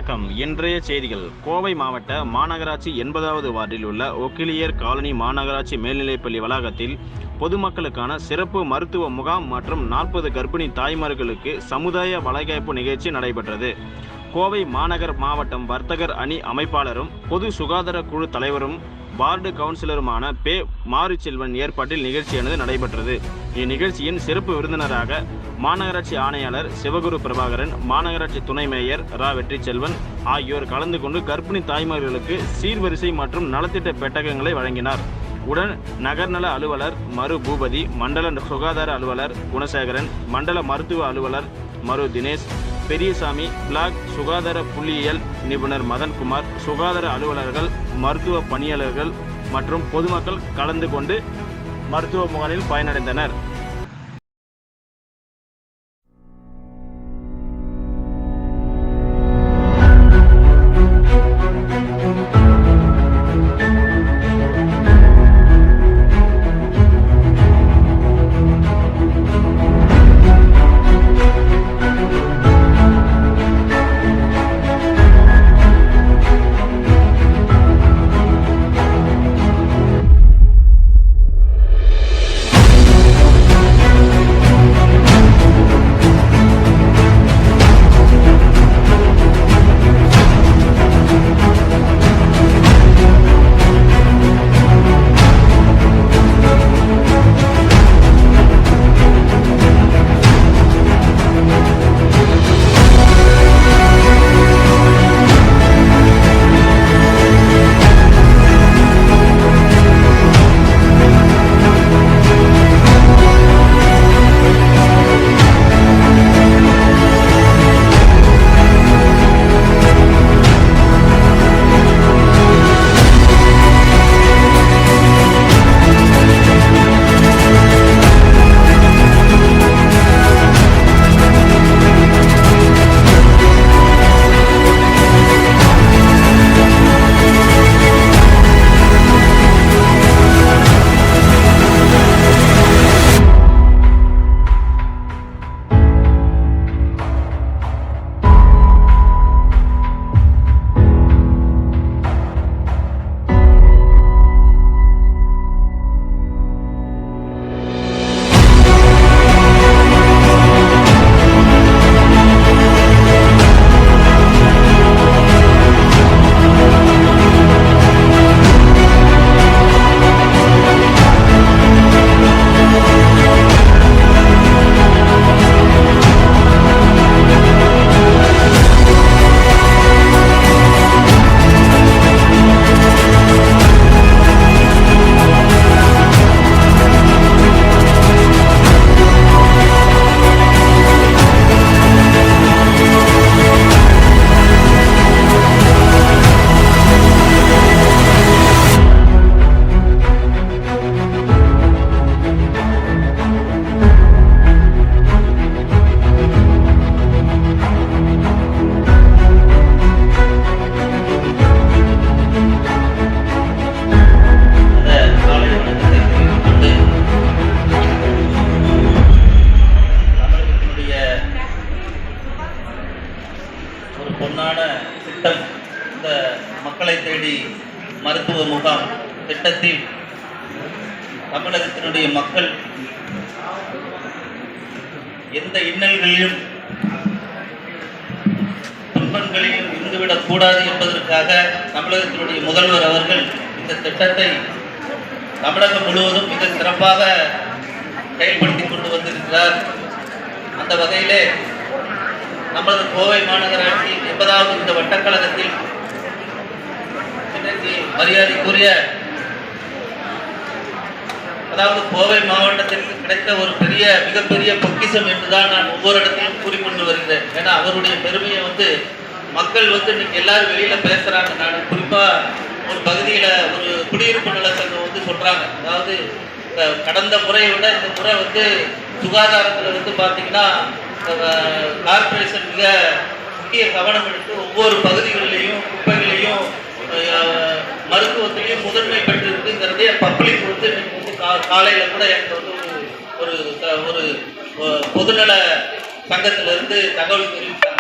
வணக்கம். இன்றைய செய்திகள். கோவை மாவட்ட மாநகராட்சி 80வது வார்டில் உள்ள ஒக்கிலியர் காலனி மாநகராட்சி மேல்நிலைப்பள்ளி வளாகத்தில் பொதுமக்களுக்கான சிறப்பு மருத்துவ முகாம் மற்றும் 40 கர்ப்பிணி தாய்மார்களுக்கு சமுதாய வளைகாப்பு நிகழ்ச்சி நடைபெற்றது. கோவை மாநகர் மாவட்டம் வர்த்தகர் அணி அமைப்பாளரும் பொது சுகாதார குழு தலைவரும் வார்டு கவுன்சிலருமான பே. மாரிச்செல்வன் ஏற்பாட்டில் நிகழ்ச்சியானது நடைபெற்றது. இந்நிகழ்ச்சியின் சிறப்பு விருந்தினராக மாநகராட்சி ஆணையாளர் சிவகுரு பிரபாகரன், மாநகராட்சி துணை மேயர் ரா. வெற்றிச்செல்வன் ஆகியோர் கலந்து கொண்டு கர்ப்பிணி தாய்மார்களுக்கு சீர்வரிசை மற்றும் நலத்திட்ட பெட்டகங்களை வழங்கினார். உடன் நகர்நல அலுவலர் மரு பூபதி, மண்டல சுகாதார அலுவலர் குணசேகரன், மண்டல மருத்துவ அலுவலர் மரு தினேஷ், பெரியசாமி, பிளாக் சுகாதார புள்ளியியல் நிபுணர் மதன்குமார், சுகாதார அலுவலர்கள், மருத்துவ பணியாளர்கள் மற்றும் பொதுமக்கள் கலந்து கொண்டு மருத்துவ முகாமில் பயனடைந்தனர். பொன்னான திட்டம் இந்த மக்களை தேடி மருத்துவ முகாம் திட்டத்தில் தமிழகத்தினுடைய மக்கள் எந்த இன்னல்களிலும் துன்பங்களிலும் இருந்துவிடக் கூடாது என்பதற்காக தமிழகத்தினுடைய முதல்வர் அவர்கள் இந்த திட்டத்தை தமிழகம் முழுவதும் மிக சிறப்பாக செயல்படுத்தி கொண்டு வந்திருக்கிறார். அந்த வகையிலே நமது கோவை மாநகராட்சி 80வது இந்த வட்டக்கழகத்தில் இன்றைக்கு மரியாதைக்குரிய கோவை மாவட்டத்திற்கு கிடைத்த ஒரு மிகப்பெரிய பொக்கிஷம் என்றுதான் நான் ஒவ்வொரு இடத்திலும் கூறிக்கொண்டு வருகிறேன். ஏன்னா அவருடைய பெருமையை மக்கள் இன்னைக்கு எல்லாரும் வெளியில பேசுறாங்க. நான் குறிப்பா ஒரு பகுதியில ஒரு குடியிருப்பு நல சங்கம் சொல்றாங்க, அதாவது கடந்த முறையை விட இந்த முறை சுகாதாரத்துல பார்த்தீங்கன்னா கார்பரேஷன் மிக முக்கிய கவனம் எடுத்து ஒவ்வொரு பகுதிகளிலையும் குப்பைகளையும் மருத்துவத்திலையும் முதன்மை பெற்றிருக்குங்கிறதே பப்ளிக் காலையில் கூட எனக்கு ஒரு பொதுநல சங்கத்திலிருந்து தகவல் தெரிவித்தார்.